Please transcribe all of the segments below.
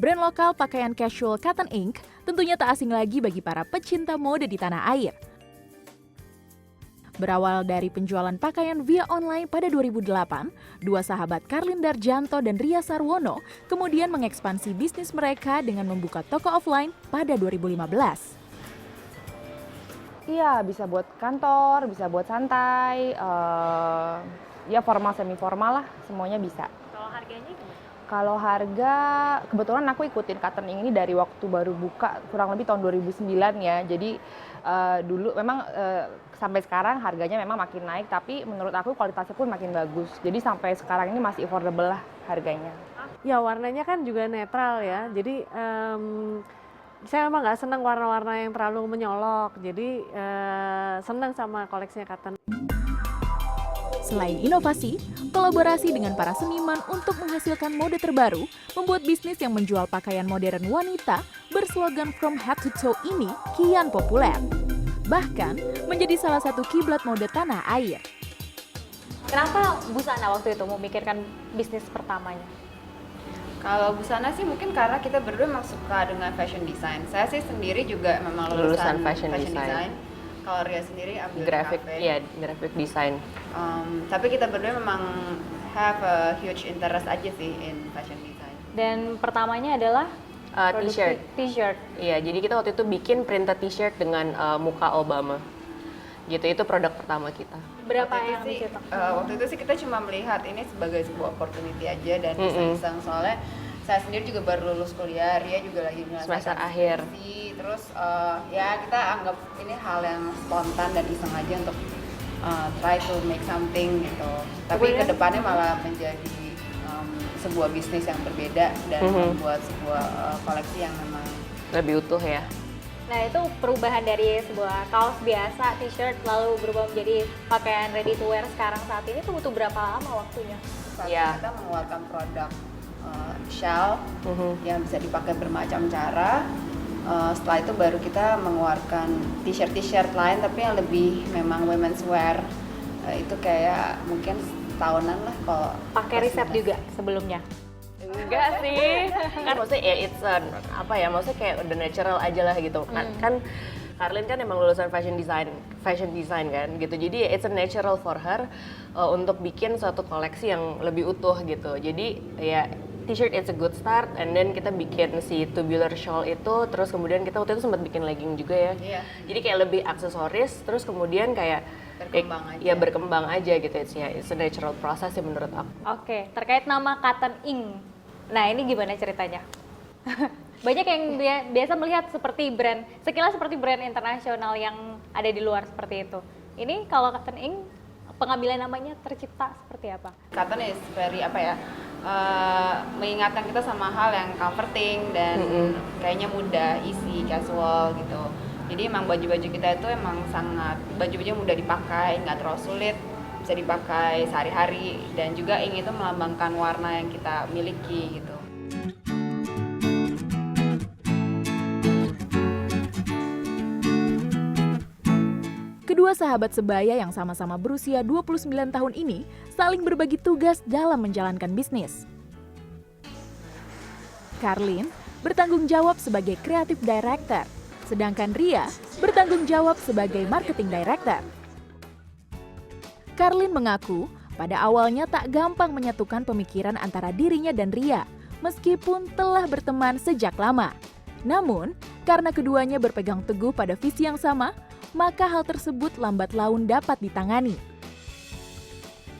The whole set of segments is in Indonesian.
Brand lokal pakaian casual Cotton Inc. tentunya tak asing lagi bagi para pecinta mode di tanah air. Berawal dari penjualan pakaian via online pada 2008, dua sahabat Karlin Darjanto dan Ria Sarwono kemudian mengekspansi bisnis mereka dengan membuka toko offline pada 2015. Iya, bisa buat kantor, bisa buat santai, ya formal semi formal lah, semuanya bisa. Kalau harganya gimana? Kalau harga, kebetulan aku ikutin Cotton Inc. ini dari waktu baru buka, kurang lebih tahun 2009 ya. Jadi dulu memang sampai sekarang harganya memang makin naik, tapi menurut aku kualitasnya pun makin bagus. Jadi sampai sekarang ini masih affordable lah harganya. Ya warnanya kan juga netral ya, jadi saya memang nggak senang warna-warna yang terlalu menyolok, jadi senang sama koleksinya Cotton. Selain inovasi, kolaborasi dengan para seniman untuk menghasilkan mode terbaru membuat bisnis yang menjual pakaian modern wanita berslogan From Head to Toe ini kian populer. Bahkan menjadi salah satu kiblat mode tanah air. Kenapa busana waktu itu memikirkan bisnis pertamanya? Kalau busana sih mungkin karena kita berdua memang suka dengan fashion design. Saya sih sendiri juga memang lulusan fashion design. Kalau Ria sendiri ambil graphic, cafe. graphic design. Tapi kita berdua memang have a huge interest aja sih in fashion design. Dan pertamanya adalah T-shirt. T-shirt. Iya, jadi kita waktu itu bikin printed T-shirt dengan muka Obama. Gitu, itu produk pertama kita. Berapa waktu yang itu sih, dicetak? waktu itu sih kita cuma melihat ini sebagai sebuah opportunity aja dan iseng-iseng, soalnya saya sendiri juga baru lulus kuliah, Ria juga lagi Semester akhir. Terus ya kita anggap ini hal yang spontan dan iseng aja untuk try to make something gitu. Tapi kedepannya malah menjadi sebuah bisnis yang berbeda dan membuat sebuah koleksi yang memang Lebih utuh ya. Nah itu perubahan dari sebuah kaos biasa, t-shirt, lalu berubah menjadi pakaian ready to wear sekarang saat ini tuh butuh berapa lama waktunya? saat Iya. kita mengeluarkan produk shawl yang bisa dipakai bermacam cara. Setelah itu baru kita mengeluarkan t-shirt lain tapi yang lebih memang women's wear. Itu kayak mungkin tahunan lah kalau Pakai riset juga sebelumnya? Enggak sih, kan maksudnya ya maksudnya kayak udah natural aja lah gitu. Kan Karlin kan emang lulusan fashion design kan gitu. Jadi it's a natural for her untuk bikin suatu koleksi yang lebih utuh gitu. Jadi ya t-shirt it's a good start, and then kita bikin si tubular shawl itu, terus kemudian kita waktu itu sempat bikin legging juga ya. Iya. Jadi kayak lebih aksesoris, terus kemudian kayak Berkembang aja. Ya berkembang aja gitu. It's a natural process sih menurut aku. Oke, terkait nama Cotton Inc. Nah ini gimana ceritanya? Banyak yang biasa melihat seperti brand, sekilas seperti brand internasional yang ada di luar seperti itu. Ini kalau Cotton Inc, pengambilan namanya tercipta seperti apa? Cotton is very mengingatkan kita sama hal yang comforting dan kayaknya mudah, easy, casual gitu. Jadi emang baju-baju kita itu emang sangat, baju-baju mudah dipakai, nggak terlalu sulit, bisa dipakai sehari-hari, dan juga Ing itu melambangkan warna yang kita miliki gitu. Kedua sahabat sebaya yang sama-sama berusia 29 tahun ini saling berbagi tugas dalam menjalankan bisnis. Karlin bertanggung jawab sebagai creative director, sedangkan Ria bertanggung jawab sebagai marketing director. Karlin mengaku pada awalnya tak gampang menyatukan pemikiran antara dirinya dan Ria, meskipun telah berteman sejak lama. Namun, karena keduanya berpegang teguh pada visi yang sama, maka hal tersebut lambat laun dapat ditangani.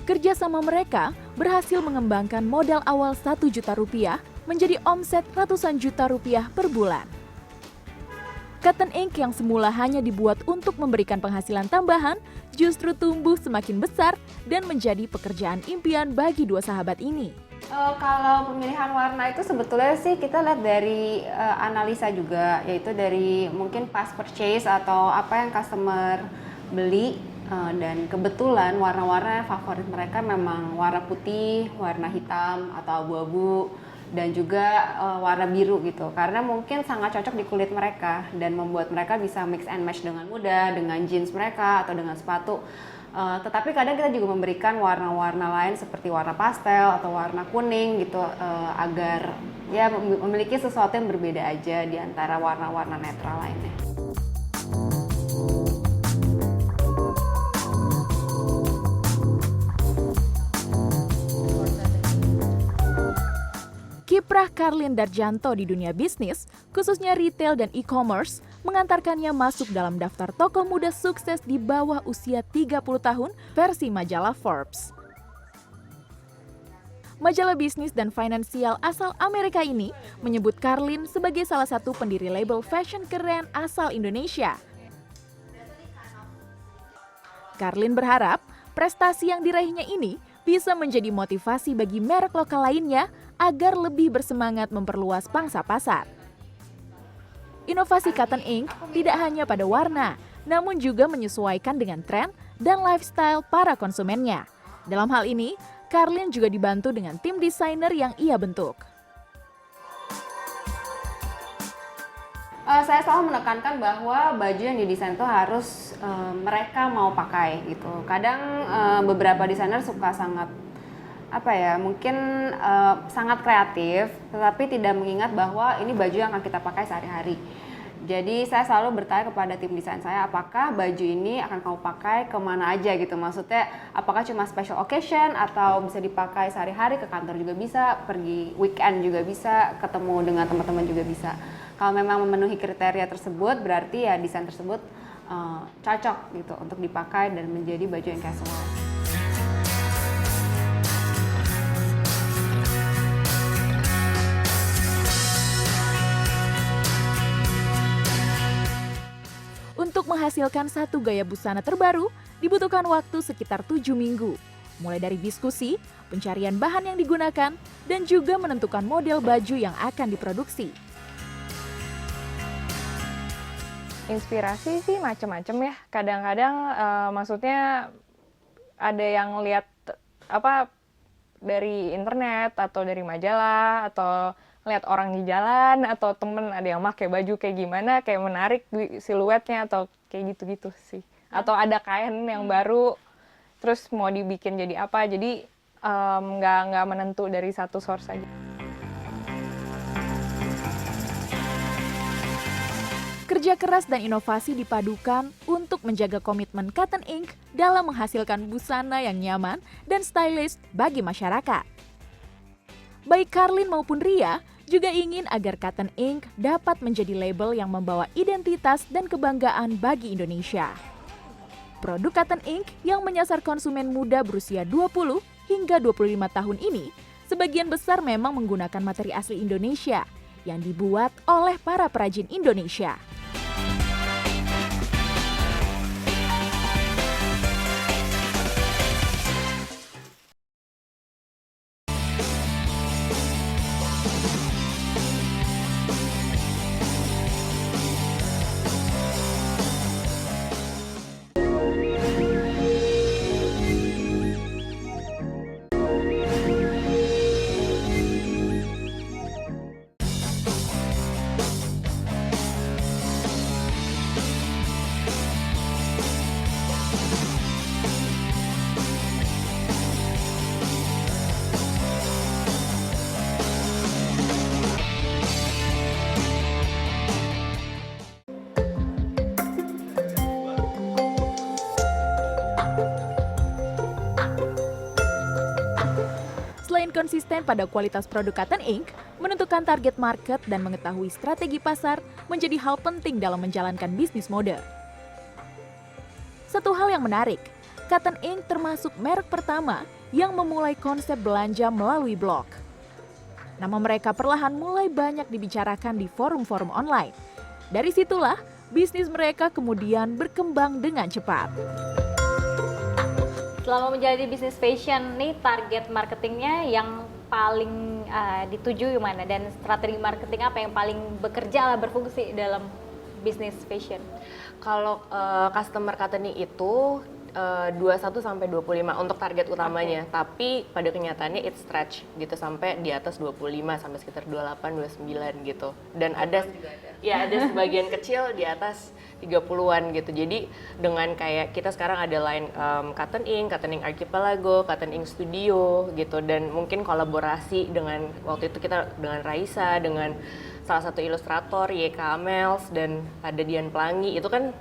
Kerja sama mereka berhasil mengembangkan modal awal 1 juta rupiah menjadi omset ratusan juta rupiah per bulan. Cotton Inc yang semula hanya dibuat untuk memberikan penghasilan tambahan justru tumbuh semakin besar dan menjadi pekerjaan impian bagi dua sahabat ini. Kalau pemilihan warna itu sebetulnya sih kita lihat dari analisa juga, yaitu dari mungkin past purchase atau apa yang customer beli, dan kebetulan warna-warna favorit mereka memang warna putih, warna hitam atau abu-abu, dan juga warna biru gitu, karena mungkin sangat cocok di kulit mereka dan membuat mereka bisa mix and match dengan mudah dengan jeans mereka atau dengan sepatu. Tetapi kadang kita juga memberikan warna-warna lain seperti warna pastel atau warna kuning gitu, agar ya memiliki sesuatu yang berbeda aja di antara warna-warna netral lainnya. Kiprah Karlin Darjanto di dunia bisnis, khususnya retail dan e-commerce, mengantarkannya masuk dalam daftar tokoh muda sukses di bawah usia 30 tahun versi majalah Forbes. Majalah bisnis dan finansial asal Amerika ini menyebut Karlin sebagai salah satu pendiri label fashion keren asal Indonesia. Karlin berharap prestasi yang diraihnya ini bisa menjadi motivasi bagi merek lokal lainnya agar lebih bersemangat memperluas pangsa pasar. Inovasi Cotton Ink tidak hanya pada warna, namun juga menyesuaikan dengan tren dan lifestyle para konsumennya. Dalam hal ini, Karlin juga dibantu dengan tim desainer yang ia bentuk. Saya selalu menekankan bahwa baju yang didesain itu harus mereka mau pakai gitu. Kadang beberapa desainer suka sangat mungkin sangat kreatif, tetapi tidak mengingat bahwa ini baju yang akan kita pakai sehari-hari. Jadi saya selalu bertanya kepada tim desain saya, apakah baju ini akan kamu pakai kemana aja gitu. Maksudnya apakah cuma special occasion atau bisa dipakai sehari-hari, ke kantor juga bisa, pergi weekend juga bisa, ketemu dengan teman-teman juga bisa. Kalau memang memenuhi kriteria tersebut, berarti ya desain tersebut cocok gitu untuk dipakai dan menjadi baju yang casual. Untuk menghasilkan satu gaya busana terbaru, dibutuhkan waktu sekitar 7 minggu. Mulai dari diskusi, pencarian bahan yang digunakan, dan juga menentukan model baju yang akan diproduksi. Inspirasi sih macam-macam ya. Kadang-kadang maksudnya ada yang lihat dari internet atau dari majalah atau lihat orang di jalan atau temen ada yang pakai baju kayak gimana, kayak menarik siluetnya atau kayak gitu-gitu sih. Atau ada kain yang baru terus mau dibikin jadi apa. Jadi nggak menentu dari satu source aja. Kerja keras dan inovasi dipadukan untuk menjaga komitmen Cotton Ink dalam menghasilkan busana yang nyaman dan stylish bagi masyarakat. Baik Karlin maupun Ria juga ingin agar Cotton Ink dapat menjadi label yang membawa identitas dan kebanggaan bagi Indonesia. Produk Cotton Ink yang menyasar konsumen muda berusia 20 hingga 25 tahun ini sebagian besar memang menggunakan materi asli Indonesia yang dibuat oleh para perajin Indonesia. Selain konsisten pada kualitas produk Cotton Ink, menentukan target market dan mengetahui strategi pasar menjadi hal penting dalam menjalankan bisnis model. Satu hal yang menarik, Cotton Ink termasuk merek pertama yang memulai konsep belanja melalui blog. Nama mereka perlahan mulai banyak dibicarakan di forum-forum online. Dari situlah, bisnis mereka kemudian berkembang dengan cepat. Selama menjalani bisnis fashion nih, target marketingnya yang paling dituju gimana, dan strategi marketing apa yang paling bekerja lah, berfungsi dalam bisnis fashion? Kalau customer Cotton Ink itu 21 sampai 25 untuk target utamanya, tapi pada kenyataannya it stretch gitu sampai di atas 25 sampai sekitar 28 29 gitu. Dan ada ya ada sebagian kecil di atas 30-an gitu. Jadi dengan kayak kita sekarang ada line Cotton Ink Archipelago, Cotton Ink Studio gitu, dan mungkin kolaborasi dengan waktu itu kita dengan Raisa, dengan salah satu ilustrator YK Amels, dan ada Dian Pelangi. Itu kan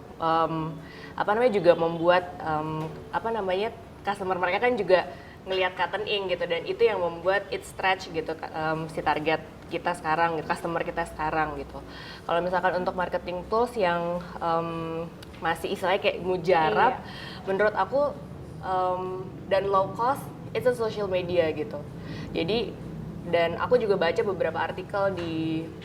juga membuat customer mereka kan juga ngelihat Cotton Ink gitu, dan itu yang membuat it stretch gitu si target kita sekarang, customer kita sekarang gitu. Kalau misalkan untuk marketing tools yang masih istilahnya kayak mujarab, menurut aku dan low cost, it's a social media gitu. Jadi dan aku juga baca beberapa artikel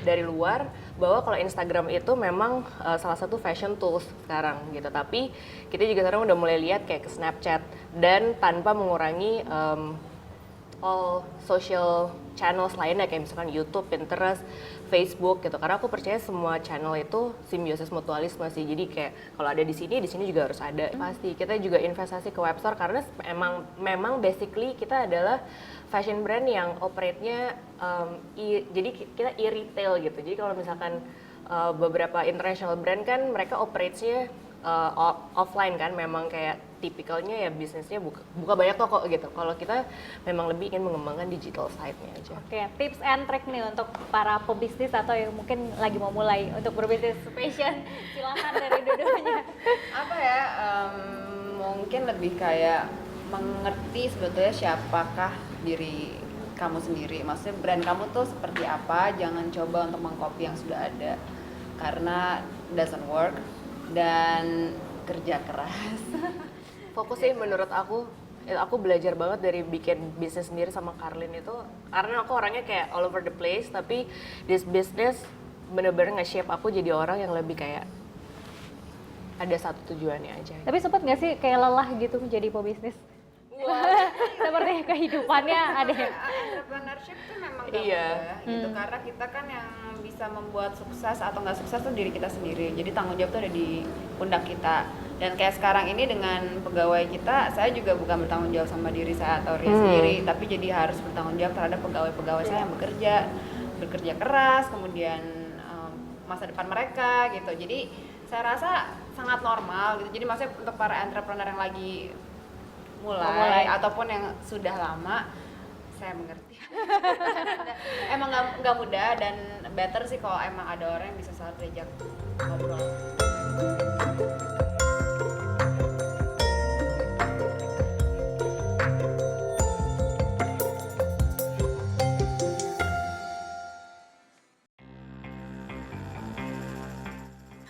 dari luar bahwa kalau Instagram itu memang salah satu fashion tools sekarang gitu, tapi kita juga sekarang udah mulai lihat kayak ke Snapchat, dan tanpa mengurangi all social channels lainnya kayak misalkan YouTube, Pinterest, Facebook gitu, karena aku percaya semua channel itu simbiosis mutualisme sih. Jadi kayak kalau ada di sini juga harus ada. Pasti kita juga investasi ke web store karena memang basically kita adalah fashion brand yang operate-nya jadi kita e-retail gitu. Jadi kalau misalkan beberapa international brand kan mereka operate-nya offline kan, memang kayak tipikalnya ya bisnisnya buka banyak toko gitu. Kalau kita memang lebih ingin mengembangkan digital side-nya aja. Oke, tips and trick nih untuk para pebisnis atau yang mungkin lagi mau mulai untuk berbisnis fashion, silakan dari dua-duanya. Apa ya, mungkin lebih kayak mengerti sebetulnya siapakah diri kamu sendiri, maksudnya brand kamu tuh seperti apa. Jangan coba untuk mengcopy yang sudah ada karena doesn't work, dan kerja keras. Fokus sih menurut aku belajar banget dari bikin bisnis sendiri sama Carlin itu, karena aku orangnya kayak all over the place, tapi this business bener-bener nge-shape aku jadi orang yang lebih kayak ada satu tujuannya aja. Tapi sempat nggak sih kayak lelah gitu menjadi pebisnis? Seperti kehidupannya ada ya? Entrepreneurship tuh memang gak mudah gitu, karena kita kan yang bisa membuat sukses atau nggak sukses tuh diri kita sendiri. Jadi tanggung jawab tuh ada di pundak kita. Dan kayak sekarang ini dengan pegawai kita, saya juga bukan bertanggung jawab sama diri saya atau Ria sendiri, tapi jadi harus bertanggung jawab terhadap pegawai-pegawai saya yang bekerja keras, kemudian masa depan mereka gitu. Jadi saya rasa sangat normal gitu. Jadi maksudnya untuk para entrepreneur yang lagi mulai ataupun yang sudah lama, saya mengerti. Emang nggak mudah, dan better sih kalau emang ada orang yang bisa selalu diajak ngobrol.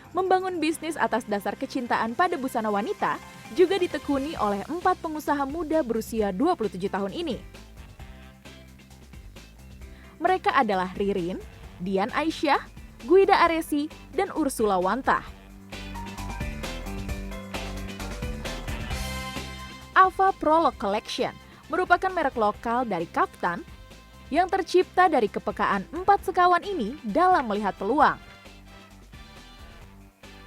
Membangun bisnis atas dasar kecintaan pada busana wanita juga ditekuni oleh 4 pengusaha muda berusia 27 tahun ini. Mereka adalah Ririn, Dian Aisyah, Guida Aresi, dan Ursula Wantah. Ava Prolog Collection merupakan merek lokal dari kaftan yang tercipta dari kepekaan 4 sekawan ini dalam melihat peluang.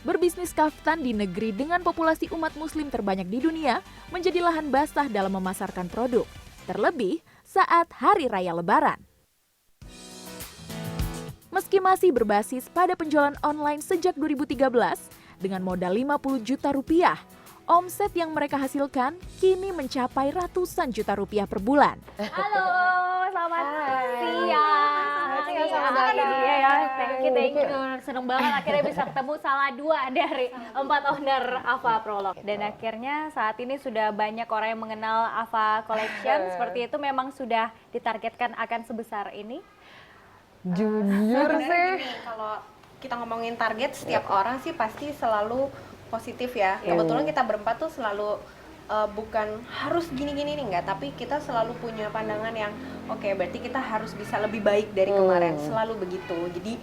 Berbisnis kaftan di negeri dengan populasi umat muslim terbanyak di dunia menjadi lahan basah dalam memasarkan produk, terlebih saat hari raya lebaran. Meski masih berbasis pada penjualan online sejak 2013 dengan modal 50 juta rupiah, omset yang mereka hasilkan kini mencapai ratusan juta rupiah per bulan. Halo, selamat siang. Thank you. Seneng banget akhirnya bisa ketemu salah 2 dari 4 owner Ava Prolog. Dan akhirnya saat ini sudah banyak orang yang mengenal Ava Collection. Seperti itu, memang sudah ditargetkan akan sebesar ini? Jujur sih, kalau kita ngomongin target, setiap orang sih pasti selalu positif ya. Kebetulan kita berempat tuh selalu bukan harus gini-gini nih, enggak, tapi kita selalu punya pandangan yang oke, berarti kita harus bisa lebih baik dari kemarin, selalu begitu. Jadi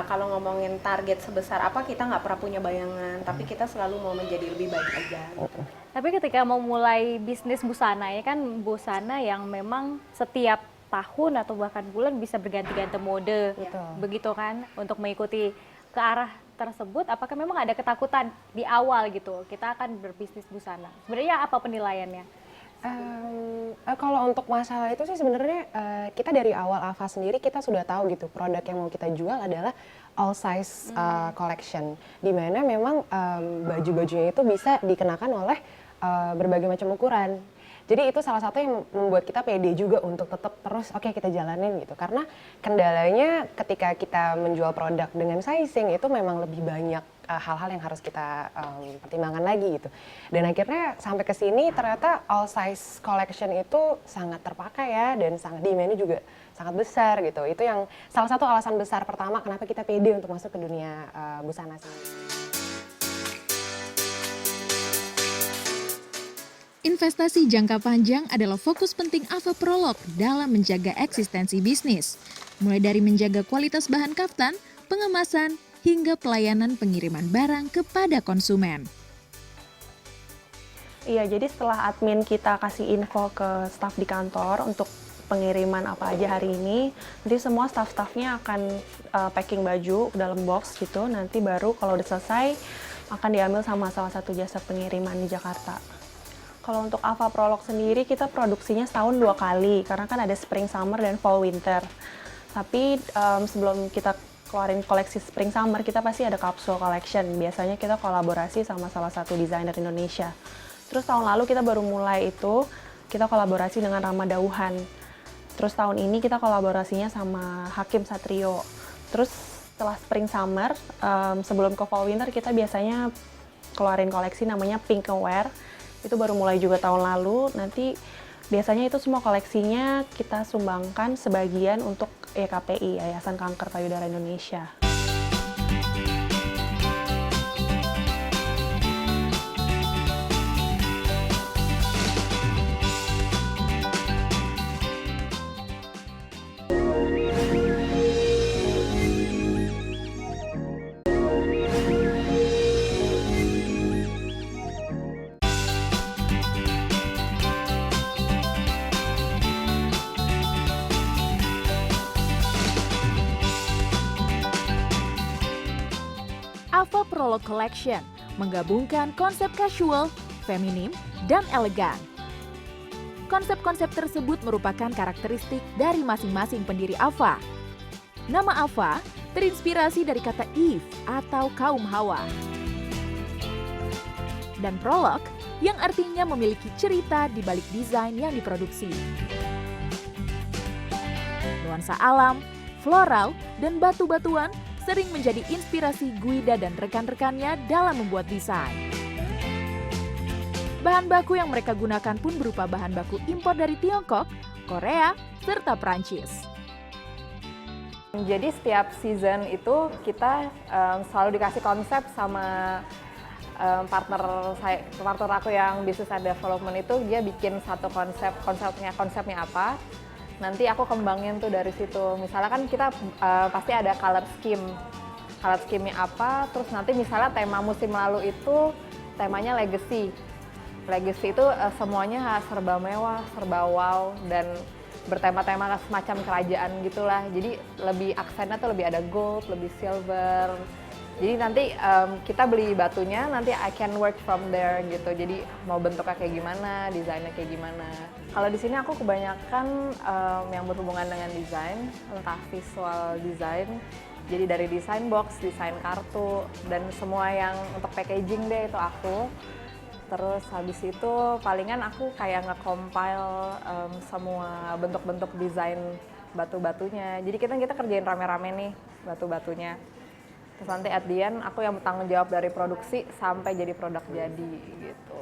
kalau ngomongin target sebesar apa, kita nggak pernah punya bayangan, tapi kita selalu mau menjadi lebih baik aja gitu. Tapi ketika mau mulai bisnis busana, ya kan busana yang memang setiap tahun atau bahkan bulan bisa berganti-ganti mode, begitu kan, untuk mengikuti ke arah tersebut? Apakah memang ada ketakutan di awal gitu, kita akan berbisnis busana? Sebenarnya apa penilaiannya? Kalau untuk masalah itu sih sebenarnya kita dari awal Ava sendiri kita sudah tahu gitu produk yang mau kita jual adalah all size collection, di mana memang baju-bajunya itu bisa dikenakan oleh berbagai macam ukuran. Jadi itu salah satu yang membuat kita pede juga untuk tetap terus oke, kita jalanin gitu. Karena kendalanya ketika kita menjual produk dengan sizing itu memang lebih banyak hal-hal yang harus kita pertimbangkan lagi gitu. Dan akhirnya sampai ke sini ternyata all size collection itu sangat terpakai ya, dan sangat demand-nya juga sangat besar gitu. Itu yang salah satu alasan besar pertama kenapa kita pede untuk masuk ke dunia busana sendiri. Investasi jangka panjang adalah fokus penting Ava Prolog dalam menjaga eksistensi bisnis. Mulai dari menjaga kualitas bahan kaftan, pengemasan, hingga pelayanan pengiriman barang kepada konsumen. Iya, jadi setelah admin kita kasih info ke staf di kantor untuk pengiriman apa aja hari ini, nanti semua staf-stafnya akan packing baju ke dalam box gitu, nanti baru kalau udah selesai akan diambil sama salah satu jasa pengiriman di Jakarta. Kalau untuk Ava Prolog sendiri kita produksinya setahun 2 kali, karena kan ada spring summer dan fall winter. Tapi sebelum kita keluarin koleksi spring summer, kita pasti ada capsule collection. Biasanya kita kolaborasi sama salah satu desainer Indonesia. Terus tahun lalu kita baru mulai itu, kita kolaborasi dengan Rama Dauhan. Terus tahun ini kita kolaborasinya sama Hakim Satrio. Terus setelah spring summer, sebelum ke fall winter kita biasanya keluarin koleksi namanya Pink Aware. Itu baru mulai juga tahun lalu. Nanti biasanya itu semua koleksinya kita sumbangkan sebagian untuk YKPI, Yayasan Kanker Payudara Indonesia. Ava Prolog Collection menggabungkan konsep casual, feminim, dan elegan. Konsep-konsep tersebut merupakan karakteristik dari masing-masing pendiri Ava. Nama Ava terinspirasi dari kata Eve atau kaum Hawa. Dan Prolog yang artinya memiliki cerita di balik desain yang diproduksi. Nuansa alam, floral, dan batu-batuan sering menjadi inspirasi Guida dan rekan-rekannya dalam membuat desain. Bahan baku yang mereka gunakan pun berupa bahan baku impor dari Tiongkok, Korea, serta Prancis. Jadi setiap season itu kita selalu dikasih konsep sama partner aku yang business and development itu, dia bikin satu konsepnya apa. Nanti aku kembangin tuh dari situ. Misalnya kan kita pasti ada color scheme-nya apa, terus nanti misalnya tema musim lalu itu temanya legacy. Legacy itu semuanya serba mewah, serba wow, dan bertema-tema semacam kerajaan gitulah. Jadi lebih aksennya tuh lebih ada gold, lebih silver. Jadi nanti kita beli batunya, nanti I can work from there gitu. Jadi mau bentuknya kayak gimana, desainnya kayak gimana. Kalau di sini aku kebanyakan yang berhubungan dengan desain, entah visual design. Jadi dari desain box, desain kartu, dan semua yang untuk packaging deh itu aku. Terus habis itu palingan aku kayak nge-compile semua bentuk-bentuk desain batu-batunya. Jadi kita kerjain rame-rame nih batu-batunya. Terus nanti at the end aku yang bertanggung jawab dari produksi sampai jadi produk jadi gitu.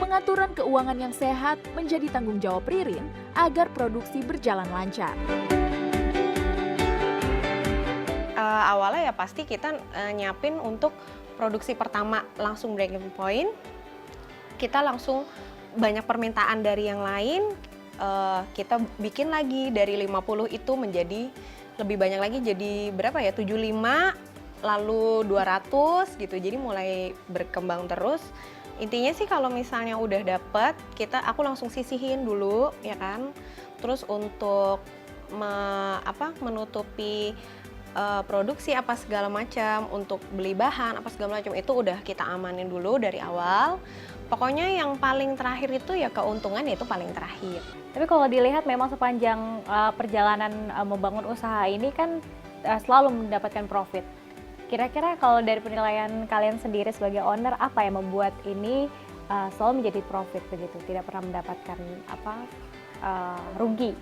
Pengaturan keuangan yang sehat menjadi tanggung jawab Ririn agar produksi berjalan lancar. Awalnya ya pasti kita nyiapin untuk produksi pertama langsung breaking point. Kita langsung banyak permintaan dari yang lain, kita bikin lagi dari 50 itu menjadi lebih banyak lagi, jadi berapa ya, 75, lalu 200 gitu. Jadi mulai berkembang terus. Intinya sih kalau misalnya udah dapet, aku langsung sisihin dulu ya kan. Terus untuk menutupi produksi apa segala macam, untuk beli bahan apa segala macam itu udah kita amanin dulu dari awal. Pokoknya yang paling terakhir itu ya keuntungan, itu paling terakhir. Tapi kalau dilihat memang sepanjang perjalanan membangun usaha ini kan selalu mendapatkan profit. Kira-kira kalau dari penilaian kalian sendiri sebagai owner, apa yang membuat ini selalu menjadi profit begitu, tidak pernah mendapatkan rugi?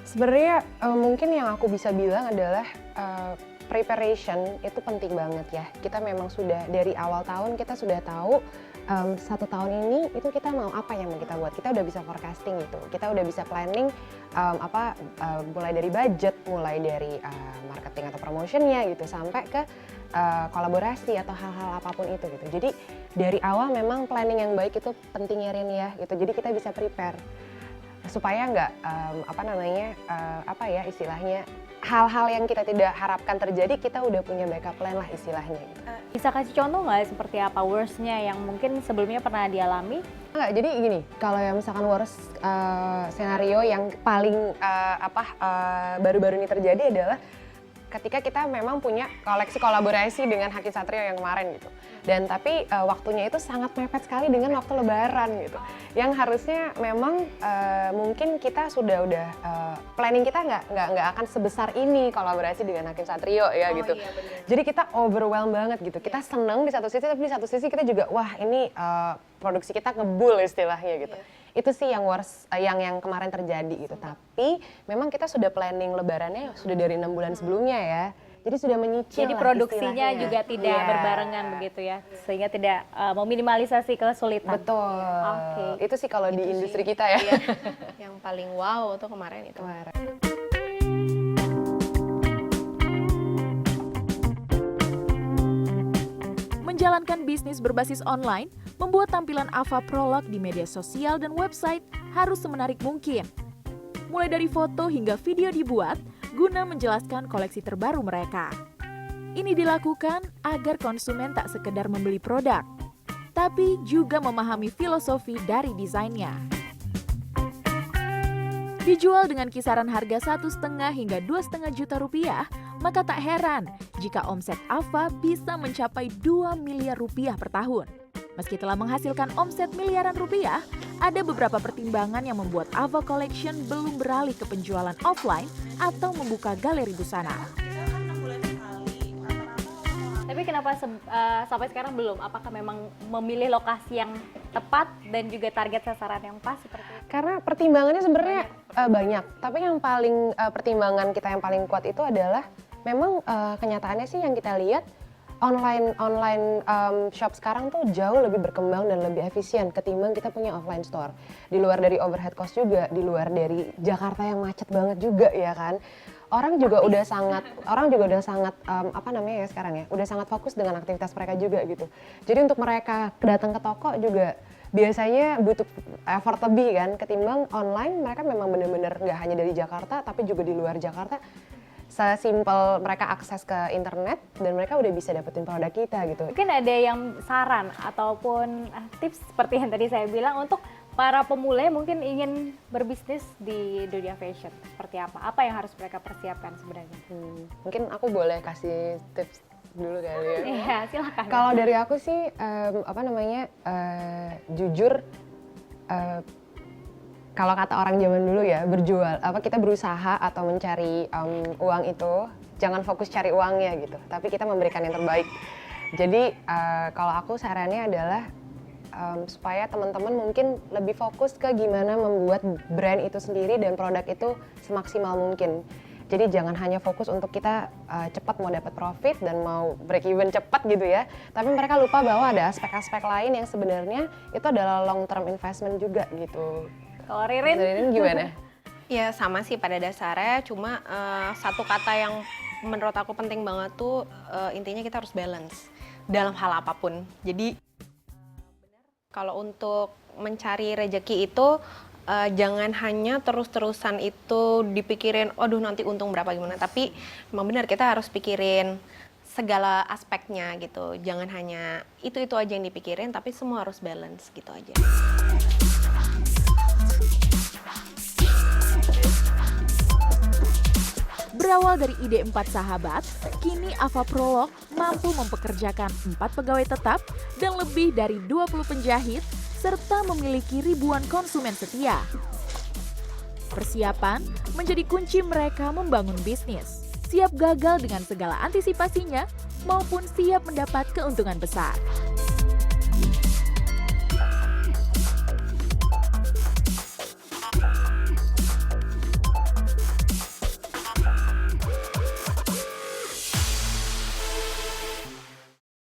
Sebenarnya mungkin yang aku bisa bilang adalah preparation itu penting banget ya. Kita memang sudah dari awal tahun kita sudah tahu 1 tahun ini itu kita mau apa yang mau kita buat. Kita udah bisa forecasting gitu. Kita udah bisa planning mulai dari budget, mulai dari marketing atau promotionnya gitu, sampai ke kolaborasi atau hal-hal apapun itu gitu. Jadi dari awal memang planning yang baik itu penting ya Rin ya gitu. Jadi kita bisa prepare supaya nggak istilahnya hal-hal yang kita tidak harapkan terjadi, kita udah punya backup plan lah istilahnya gitu. Bisa kasih contoh nggak seperti apa worst-nya yang mungkin sebelumnya pernah dialami? Enggak, jadi gini, kalau yang misalkan worst scenario yang paling baru-baru ini terjadi adalah ketika kita memang punya koleksi kolaborasi dengan Hakim Satrio yang kemarin gitu. Dan tapi waktunya itu sangat mepet sekali dengan waktu lebaran gitu. Yang harusnya memang mungkin kita sudah planning kita nggak akan sebesar ini kolaborasi dengan Hakim Satrio ya gitu. Iya, bener. Jadi kita overwhelmed banget gitu. Kita seneng di satu sisi, tapi di satu sisi kita juga wah ini produksi kita ngebul istilahnya gitu. Itu sih yang worst, yang kemarin terjadi gitu. Tapi memang kita sudah planning lebarannya sudah dari 6 bulan sebelumnya ya. Jadi sudah menyicil. Jadi lah produksinya istilahnya. juga tidak Iya. berbarengan begitu ya, sehingga tidak meminimalisasi kesulitan. Betul. Oke. Itu sih kalau di Itu industri sih. kita ya. Iya. Yang paling wow tuh kemarin itu. Menjalankan bisnis berbasis online membuat tampilan Ava Prolog di media sosial dan website harus semenarik mungkin. Mulai dari foto hingga video dibuat guna menjelaskan koleksi terbaru mereka. Ini dilakukan agar konsumen tak sekedar membeli produk, tapi juga memahami filosofi dari desainnya. Dijual dengan kisaran harga 1,5 hingga 2,5 juta rupiah, maka tak heran jika omset Ava bisa mencapai 2 miliar rupiah per tahun. Meski telah menghasilkan omset miliaran rupiah, ada beberapa pertimbangan yang membuat Ava Collection belum beralih ke penjualan offline atau membuka galeri busana. Tapi kenapa sampai sekarang belum? Apakah memang memilih lokasi yang tepat dan juga target sasaran yang pas seperti itu? Karena pertimbangannya sebenarnya banyak. Tapi yang paling pertimbangan kita yang paling kuat itu adalah memang kenyataannya sih yang kita lihat online shop sekarang tuh jauh lebih berkembang dan lebih efisien ketimbang kita punya offline store. Di luar dari overhead cost juga, di luar dari Jakarta yang macet banget juga ya kan. Orang juga udah sangat udah sangat fokus dengan aktivitas mereka juga gitu. Jadi untuk mereka datang ke toko juga biasanya butuh effort lebih kan ketimbang online. Mereka memang benar-benar nggak hanya dari Jakarta tapi juga di luar Jakarta. Sesimpel mereka akses ke internet dan mereka udah bisa dapetin produk kita gitu. Mungkin ada yang saran ataupun tips seperti yang tadi saya bilang untuk para pemula yang mungkin ingin berbisnis di dunia fashion, seperti apa? Apa yang harus mereka persiapkan sebenarnya? Mungkin aku boleh kasih tips dulu kali ya. Iya, silakan. Kalau dari aku sih jujur kalau kata orang zaman dulu ya, kita berusaha atau mencari uang itu jangan fokus cari uangnya gitu, tapi kita memberikan yang terbaik. Jadi kalau aku sarannya adalah supaya teman-teman mungkin lebih fokus ke gimana membuat brand itu sendiri dan produk itu semaksimal mungkin. Jadi jangan hanya fokus untuk kita cepat mau dapat profit dan mau break even cepat gitu ya. Tapi mereka lupa bahwa ada aspek-aspek lain yang sebenarnya itu adalah long term investment juga gitu. Kalau Ririn? Ririn gimana? Ya sama sih pada dasarnya, cuma satu kata yang menurut aku penting banget tuh intinya kita harus balance dalam hal apapun. Jadi kalau untuk mencari rejeki itu jangan hanya terus-terusan itu dipikirin, aduh nanti untung berapa gimana. Tapi memang benar kita harus pikirin segala aspeknya gitu. Jangan hanya itu aja yang dipikirin, tapi semua harus balance gitu aja. Berawal dari ide 4 sahabat, kini Ava Prolog mampu mempekerjakan 4 pegawai tetap dan lebih dari 20 penjahit, serta memiliki ribuan konsumen setia. Persiapan menjadi kunci mereka membangun bisnis. Siap gagal dengan segala antisipasinya, maupun siap mendapat keuntungan besar.